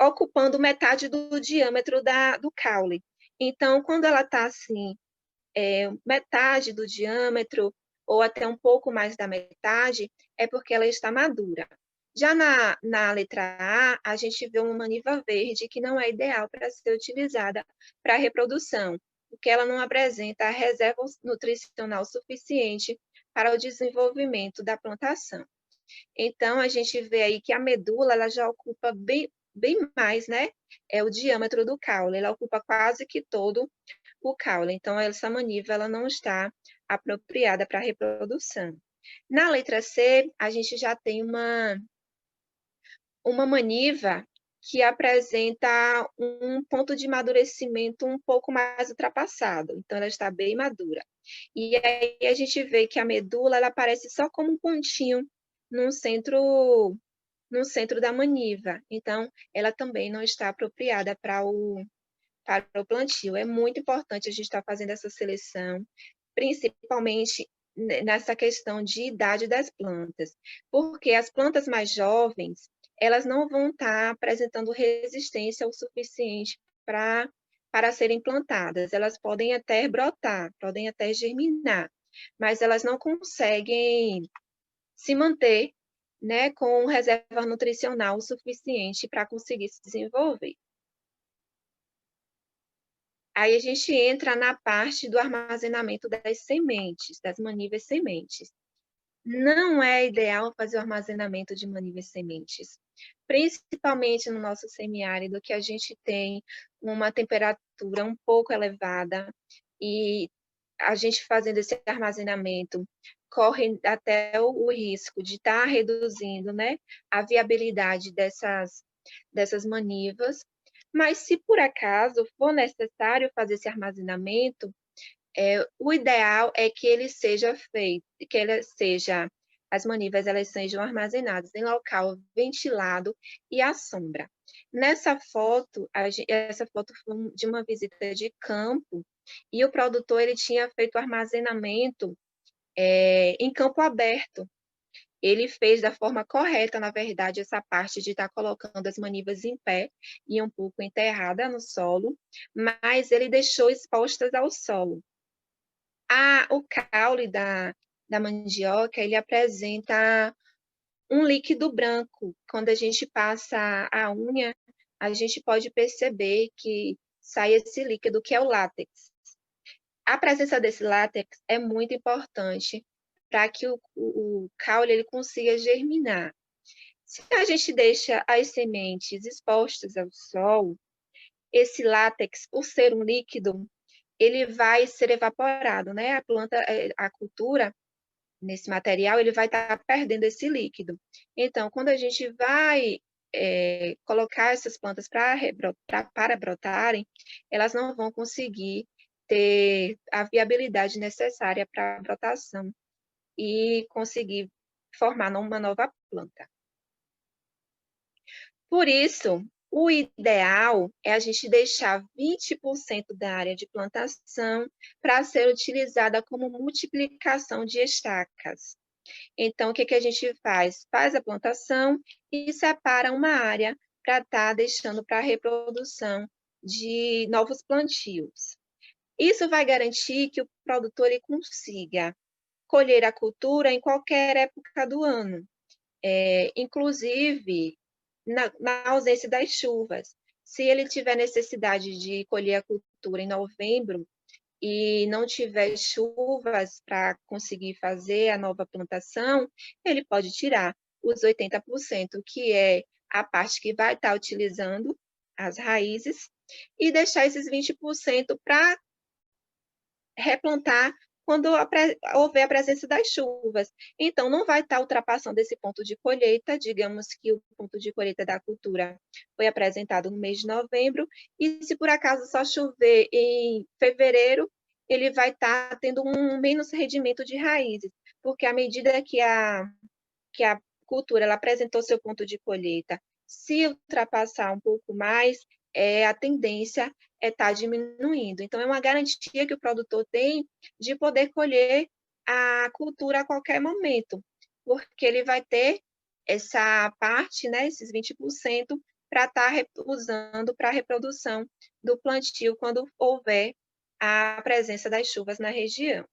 ocupando metade do diâmetro do caule. Então, quando ela está assim, metade do diâmetro, ou até um pouco mais da metade, é porque ela está madura. Já na letra A, a gente vê uma maniva verde que não é ideal para ser utilizada para reprodução, porque ela não apresenta a reserva nutricional suficiente para o desenvolvimento da plantação. Então, a gente vê aí que a medula ela já ocupa bem mais, né? É o diâmetro do caule, ela ocupa quase que todo o caule. Então, essa maniva ela não está apropriada para reprodução. Na letra C, a gente já tem uma maniva que apresenta um ponto de amadurecimento um pouco mais ultrapassado. Então, ela está bem madura. E aí a gente vê que a medula ela aparece só como um pontinho no centro da maniva. Então, ela também não está apropriada para o plantio. É muito importante a gente estar fazendo essa seleção, principalmente nessa questão de idade das plantas, porque as plantas mais jovens, elas não vão estar apresentando resistência o suficiente para serem plantadas. Elas podem até brotar, podem até germinar, mas elas não conseguem se manter, né, com reserva nutricional suficiente para conseguir se desenvolver. Aí a gente entra na parte do armazenamento das sementes, das manivas sementes. Não é ideal fazer o armazenamento de manivas sementes, principalmente no nosso semiárido, que a gente tem uma temperatura um pouco elevada e a gente fazendo esse armazenamento corre até o risco de estar reduzindo, né, a viabilidade dessas manivas. Mas se por acaso for necessário fazer esse armazenamento, o ideal é que ele seja feito, as manivas elas sejam armazenadas em local ventilado e à sombra. Nessa foto, essa foto foi de uma visita de campo, e o produtor ele tinha feito o armazenamento em campo aberto. Ele fez da forma correta, na verdade, essa parte de estar colocando as manivas em pé e um pouco enterrada no solo, mas ele deixou expostas ao sol. O caule da mandioca, ele apresenta um líquido branco. Quando a gente passa a unha, a gente pode perceber que sai esse líquido, que é o látex. A presença desse látex é muito importante para que o caule ele consiga germinar. Se a gente deixa as sementes expostas ao sol, esse látex, por ser um líquido, ele vai ser evaporado, né? A planta, a cultura, nesse material, ele vai estar perdendo esse líquido. Então, quando a gente vai colocar essas plantas para brotarem, elas não vão conseguir ter a viabilidade necessária para a brotação e conseguir formar uma nova planta. Por isso, o ideal é a gente deixar 20% da área de plantação para ser utilizada como multiplicação de estacas. Então, o que a gente faz? Faz a plantação e separa uma área para estar deixando para a reprodução de novos plantios. Isso vai garantir que o produtor ele consiga colher a cultura em qualquer época do ano, inclusive na ausência das chuvas. Se ele tiver necessidade de colher a cultura em novembro e não tiver chuvas para conseguir fazer a nova plantação, ele pode tirar os 80%, que é a parte que vai estar utilizando as raízes, e deixar esses 20% para replantar quando houver a presença das chuvas. Então, não vai estar ultrapassando esse ponto de colheita, digamos que o ponto de colheita da cultura foi apresentado no mês de novembro, e se por acaso só chover em fevereiro, ele vai estar tendo um menos rendimento de raízes, porque à medida que a cultura ela apresentou seu ponto de colheita, se ultrapassar um pouco mais, a tendência é estar diminuindo. Então, é uma garantia que o produtor tem de poder colher a cultura a qualquer momento, porque ele vai ter essa parte, né, esses 20%, para estar usando para a reprodução do plantio quando houver a presença das chuvas na região.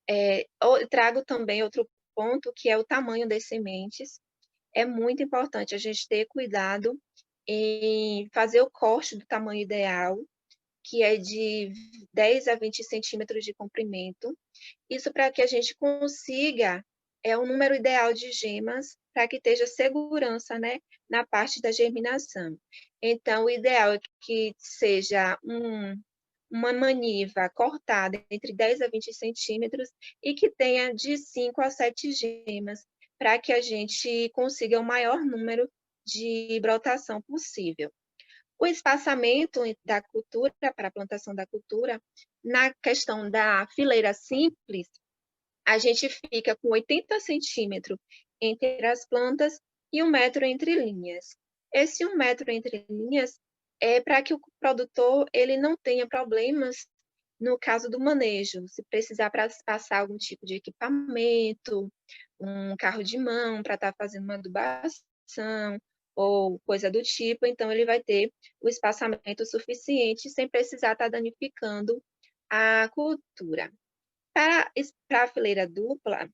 Eu trago também outro ponto, que é o tamanho das sementes. É muito importante a gente ter cuidado em fazer o corte do tamanho ideal, que é de 10 a 20 centímetros de comprimento. Isso para que a gente consiga é o número ideal de gemas para que esteja segurança, né, na parte da germinação. Então, o ideal é que seja uma maniva cortada entre 10 a 20 centímetros e que tenha de 5 a 7 gemas, para que a gente consiga o maior número de brotação possível. O espaçamento da cultura, para a plantação da cultura, na questão da fileira simples, a gente fica com 80 centímetros entre as plantas e 1 metro entre linhas. Esse 1 metro entre linhas é para que o produtor ele não tenha problemas no caso do manejo, se precisar para passar algum tipo de equipamento, um carro de mão para estar fazendo uma adubação ou coisa do tipo, então ele vai ter o espaçamento suficiente sem precisar estar danificando a cultura. Para a fileira dupla,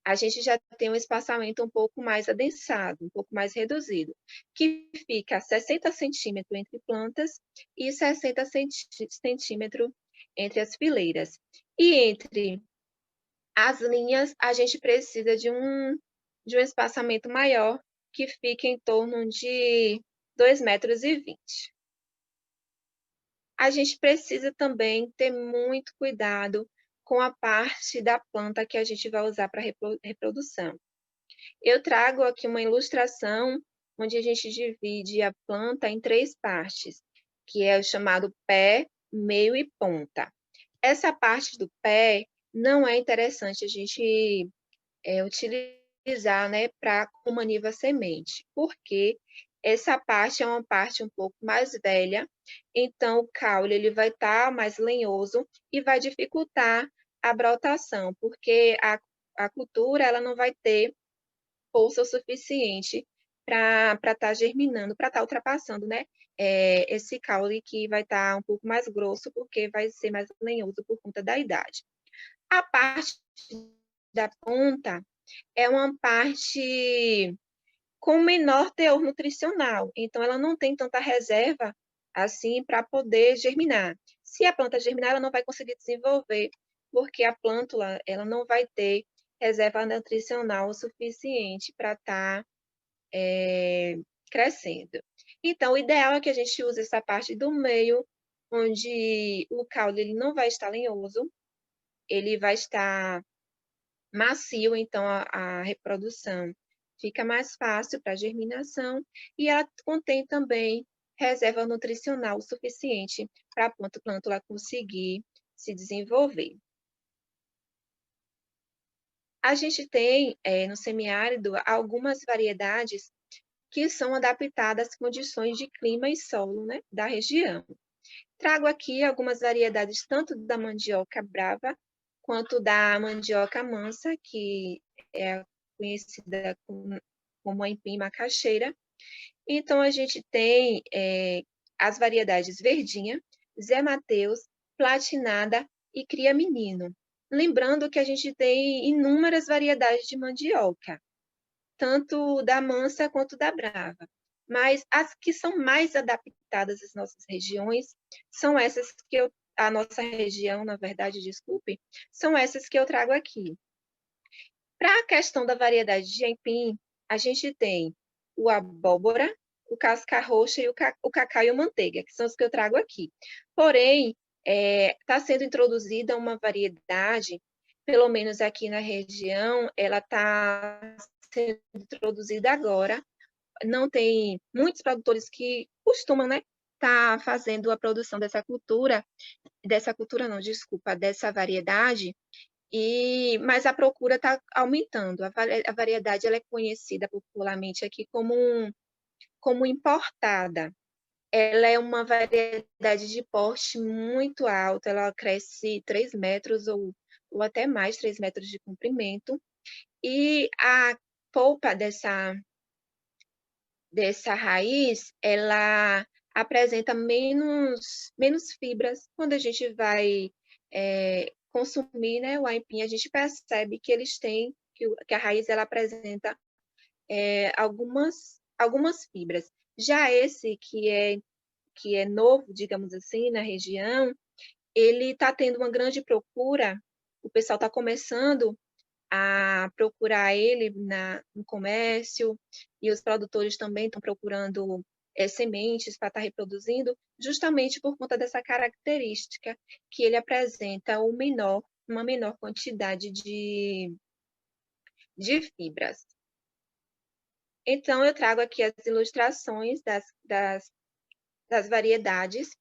a gente já tem um espaçamento um pouco mais adensado, um pouco mais reduzido, que fica 60 centímetros entre plantas e 60 centímetros entre as fileiras. E entre as linhas, a gente precisa de um espaçamento maior, que fica em torno de 2,20 metros. A gente precisa também ter muito cuidado com a parte da planta que a gente vai usar para reprodução. Eu trago aqui uma ilustração onde a gente divide a planta em 3 partes, que é o chamado pé, meio e ponta. Essa parte do pé não é interessante a gente utilizar, né, para como maniva semente, porque essa parte é uma parte um pouco mais velha, então o caule ele vai estar mais lenhoso e vai dificultar a brotação, porque a cultura ela não vai ter força o suficiente para estar germinando, para estar ultrapassando, né, esse caule que vai estar um pouco mais grosso, porque vai ser mais lenhoso por conta da idade. A parte da ponta é uma parte com menor teor nutricional, então ela não tem tanta reserva assim para poder germinar. Se a planta germinar, ela não vai conseguir desenvolver, porque a plântula ela não vai ter reserva nutricional o suficiente para estar crescendo. Então, o ideal é que a gente use essa parte do meio, onde o caule ele não vai estar lenhoso, ele vai estar macio, então a reprodução fica mais fácil para a germinação e ela contém também reserva nutricional suficiente para a plântula conseguir se desenvolver. A gente tem no semiárido algumas variedades que são adaptadas às condições de clima e solo, né, da região. Trago aqui algumas variedades tanto da mandioca brava quanto da mandioca mansa, que é conhecida como aipim macaxeira. Então, a gente tem as variedades verdinha, Zé Mateus, platinada e cria menino. Lembrando que a gente tem inúmeras variedades de mandioca, tanto da mansa quanto da brava. Mas as que são mais adaptadas às nossas regiões são essas que a nossa região, na verdade, desculpe, são essas que eu trago aqui. Para a questão da variedade de aipim, a gente tem o abóbora, o casca roxa e o cacau e a manteiga, que são os que eu trago aqui. Porém, está sendo introduzida uma variedade, pelo menos aqui na região, ela está sendo introduzida agora. Não tem muitos produtores que costumam, né, tá fazendo a produção dessa cultura não, desculpa, dessa variedade, mas a procura está aumentando. A variedade ela é conhecida popularmente aqui como importada. Ela é uma variedade de porte muito alto, ela cresce 3 metros ou até mais, 3 metros de comprimento. E a polpa dessa raiz, ela apresenta menos fibras. Quando a gente vai consumir, né, o aipim, a gente percebe que eles têm, que a raiz ela apresenta algumas fibras. Já esse que é novo, digamos assim, na região, ele está tendo uma grande procura, o pessoal está começando a procurar ele no comércio, e os produtores também estão procurando sementes para estar reproduzindo, justamente por conta dessa característica que ele apresenta uma menor quantidade de fibras. Então, eu trago aqui as ilustrações das variedades.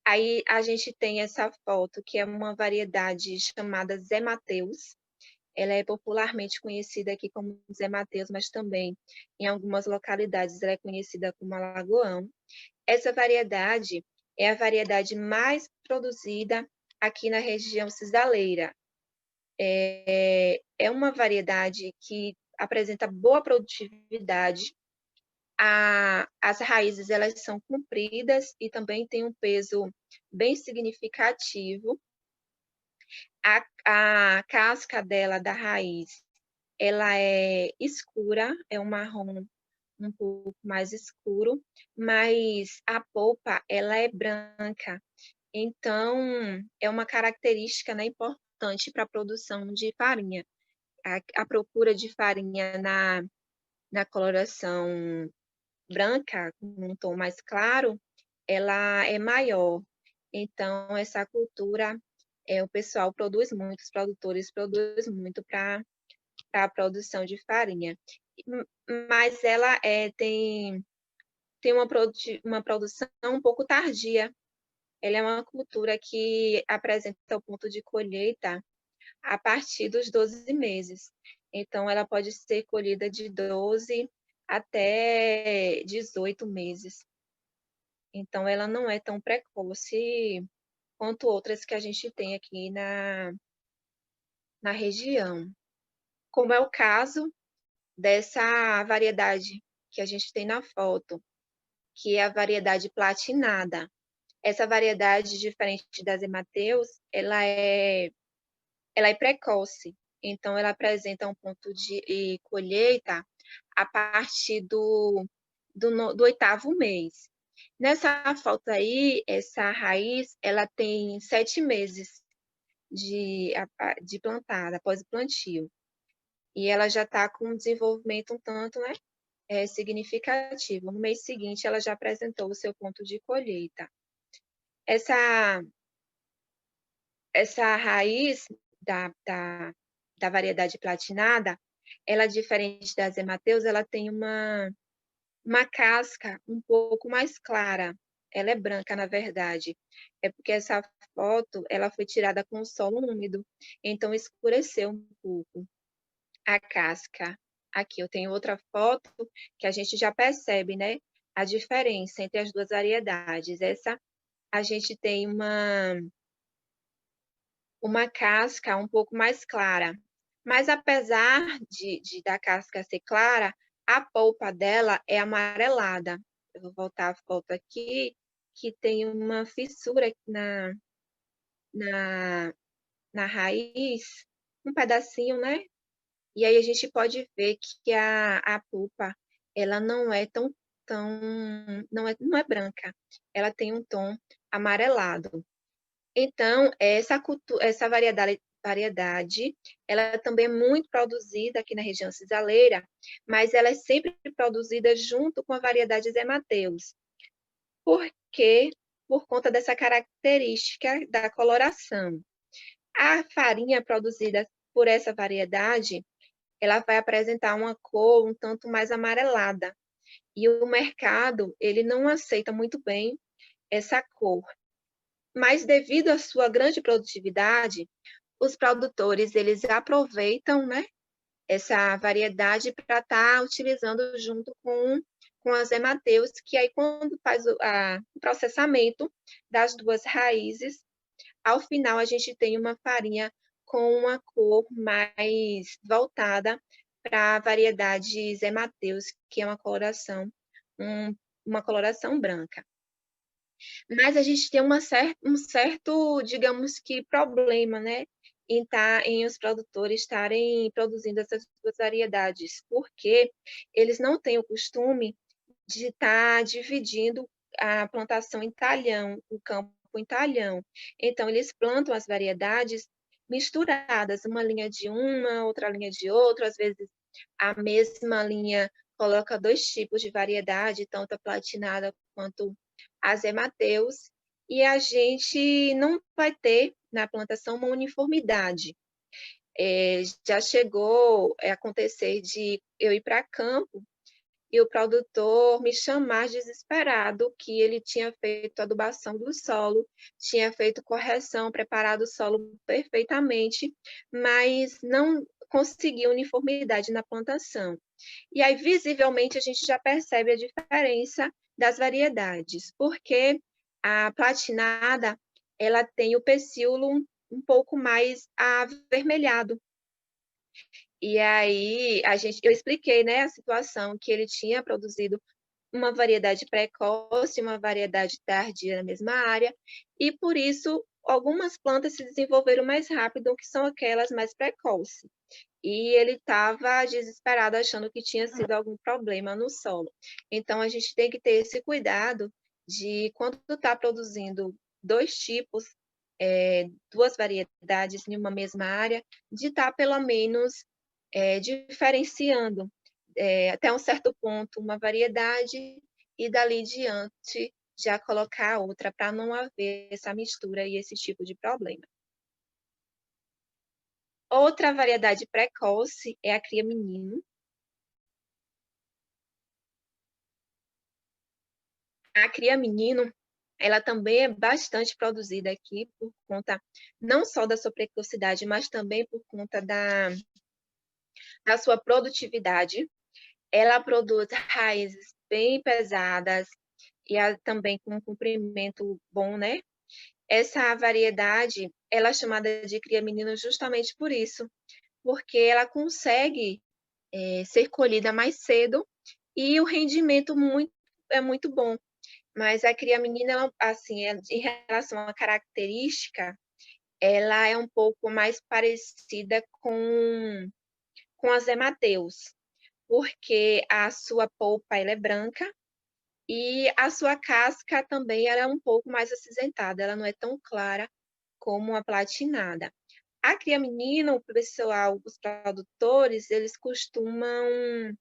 Aí a gente tem essa foto, que é uma variedade chamada Zé Mateus. Ela é popularmente conhecida aqui como Zé Mateus, mas também em algumas localidades ela é conhecida como Alagoão. Essa variedade é a variedade mais produzida aqui na região cisaleira. É uma variedade que apresenta boa produtividade. As raízes elas são compridas e também tem um peso bem significativo. A casca dela, da raiz, ela é escura, é um marrom um pouco mais escuro, mas a polpa ela é branca. Então, é uma característica, né, importante para a produção de farinha. A procura de farinha na coloração branca, com um tom mais claro, ela é maior. Então, essa cultura, o pessoal produz muito, os produtores produzem muito para a produção de farinha. Mas ela tem uma produção um pouco tardia. Ela é uma cultura que apresenta o ponto de colheita a partir dos 12 meses. Então, ela pode ser colhida de 12 até 18 meses. Então, ela não é tão precoce quanto outras que a gente tem aqui na região. Como é o caso dessa variedade que a gente tem na foto, que é a variedade platinada. Essa variedade, diferente das hemateus, ela é precoce. Então, ela apresenta um ponto de colheita a partir do 8º mês. Nessa foto aí, essa raiz, ela tem 7 meses de plantada, após o plantio. E ela já está com um desenvolvimento um tanto, né, significativo. No mês seguinte, ela já apresentou o seu ponto de colheita. Essa raiz da variedade platinada, ela, diferente das hemateus, ela tem uma casca um pouco mais clara. Ela é branca, na verdade. É porque essa foto ela foi tirada com o solo úmido, então escureceu um pouco a casca. Aqui eu tenho outra foto que a gente já percebe, né, a diferença entre as duas variedades. Essa a gente tem uma casca um pouco mais clara. Mas apesar da casca ser clara, a polpa dela é amarelada. Eu vou voltar a foto aqui, que tem uma fissura na, na raiz, um pedacinho, né? E aí a gente pode ver que a polpa, ela não é não é branca. Ela tem um tom amarelado. Então, essa variedade, ela também é muito produzida aqui na região cisaleira, mas ela é sempre produzida junto com a variedade Zé Mateus. Por quê? Por conta dessa característica da coloração. A farinha produzida por essa variedade, ela vai apresentar uma cor um tanto mais amarelada. E o mercado, ele não aceita muito bem essa cor. Mas devido à sua grande produtividade, os produtores eles aproveitam, né, essa variedade para estar utilizando junto com as hemateus, que aí quando faz o processamento das duas raízes, ao final a gente tem uma farinha com uma cor mais voltada para a variedade Zé Mateus, que é uma coloração branca. Mas a gente tem um certo, digamos que, problema, né, em os produtores estarem produzindo essas duas variedades, porque eles não têm o costume de estar dividindo a plantação em talhão, o campo em talhão. Então, eles plantam as variedades misturadas, uma linha de uma, outra linha de outra, às vezes a mesma linha coloca 2 tipos de variedade, tanto a platinada quanto a Zé Mateus, e a gente não vai ter na plantação uma uniformidade. Já chegou a acontecer de eu ir para campo e o produtor me chamar desesperado que ele tinha feito adubação do solo, tinha feito correção, preparado o solo perfeitamente, mas não conseguia uniformidade na plantação. E aí, visivelmente, a gente já percebe a diferença das variedades, porque a platinada, ela tem o pecíolo um pouco mais avermelhado. E aí, eu expliquei, né, a situação que ele tinha produzido uma variedade precoce, uma variedade tardia na mesma área, e por isso algumas plantas se desenvolveram mais rápido, que são aquelas mais precoces. E ele estava desesperado, achando que tinha sido algum problema no solo. Então, a gente tem que ter esse cuidado de, quando está produzindo 2 tipos, 2 variedades em uma mesma área, de estar, pelo menos, diferenciando, até um certo ponto, uma variedade e, dali diante, já colocar a outra, para não haver essa mistura e esse tipo de problema. Outra variedade precoce é a cria menino. A cria menino, ela também é bastante produzida aqui por conta não só da sua precocidade, mas também por conta da sua produtividade. Ela produz raízes bem pesadas e também com um comprimento bom, né? Essa variedade, ela é chamada de cria menino justamente por isso, porque ela consegue ser colhida mais cedo e o rendimento é muito bom. Mas a cria menina, ela, assim, em relação à característica, ela é um pouco mais parecida com a Zé Mateus, porque a sua polpa ela é branca e a sua casca também ela é um pouco mais acinzentada, ela não é tão clara como a platinada. A cria menina, o pessoal, os produtores, eles costumam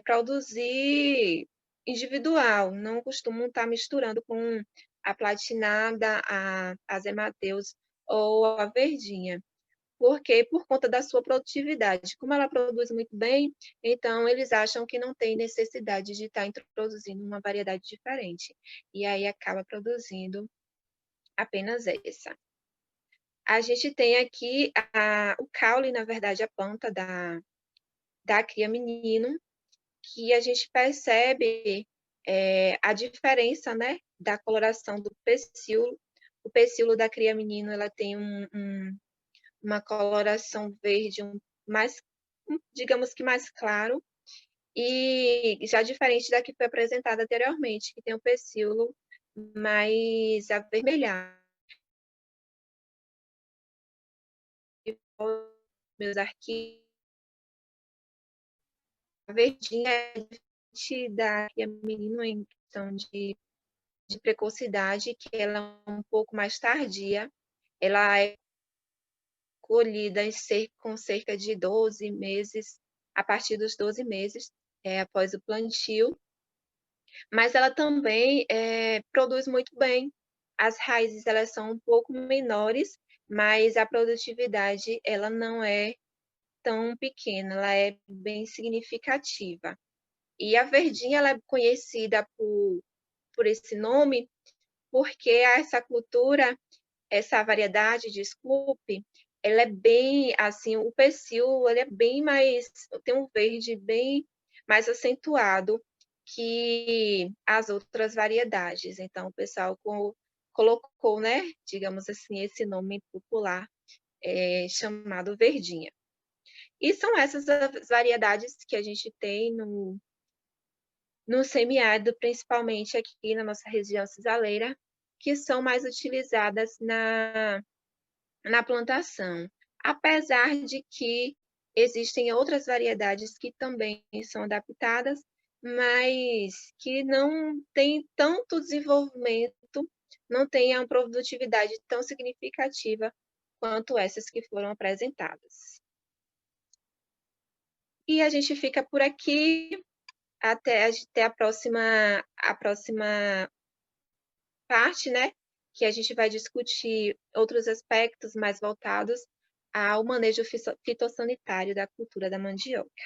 produzir individual, não costumam estar misturando com a platinada, a Zé Mateus ou a verdinha. Porque por conta da sua produtividade. Como ela produz muito bem, então eles acham que não tem necessidade de estar introduzindo uma variedade diferente. E aí acaba produzindo apenas essa. A gente tem aqui o caule, na verdade, a planta da cria menino, que a gente percebe a diferença, né, da coloração do pecíolo. O pecíolo da cria menino, ela tem uma coloração verde mais, digamos que mais claro, e já diferente da que foi apresentada anteriormente, que tem o pecíolo mais avermelhado. Meus arquivos, a verdinha é diferente da cria menino em questão de precocidade, que ela é um pouco mais tardia, ela é colhida com cerca de 12 meses, a partir dos 12 meses, após o plantio, mas ela também produz muito bem. As raízes elas são um pouco menores, mas a produtividade ela não é tão pequena, ela é bem significativa. E a verdinha ela é conhecida por esse nome porque essa cultura, essa variedade, desculpe, ela é bem, assim, o pecíolo, ele é bem mais, tem um verde bem mais acentuado que as outras variedades. Então, o pessoal colocou, né, digamos assim, esse nome popular chamado verdinha. E são essas as variedades que a gente tem no semiárido, principalmente aqui na nossa região cisaleira, que são mais utilizadas na plantação. Apesar de que existem outras variedades que também são adaptadas, mas que não têm tanto desenvolvimento, não têm uma produtividade tão significativa quanto essas que foram apresentadas. E a gente fica por aqui até a próxima parte, né? Que a gente vai discutir outros aspectos mais voltados ao manejo fitossanitário da cultura da mandioca.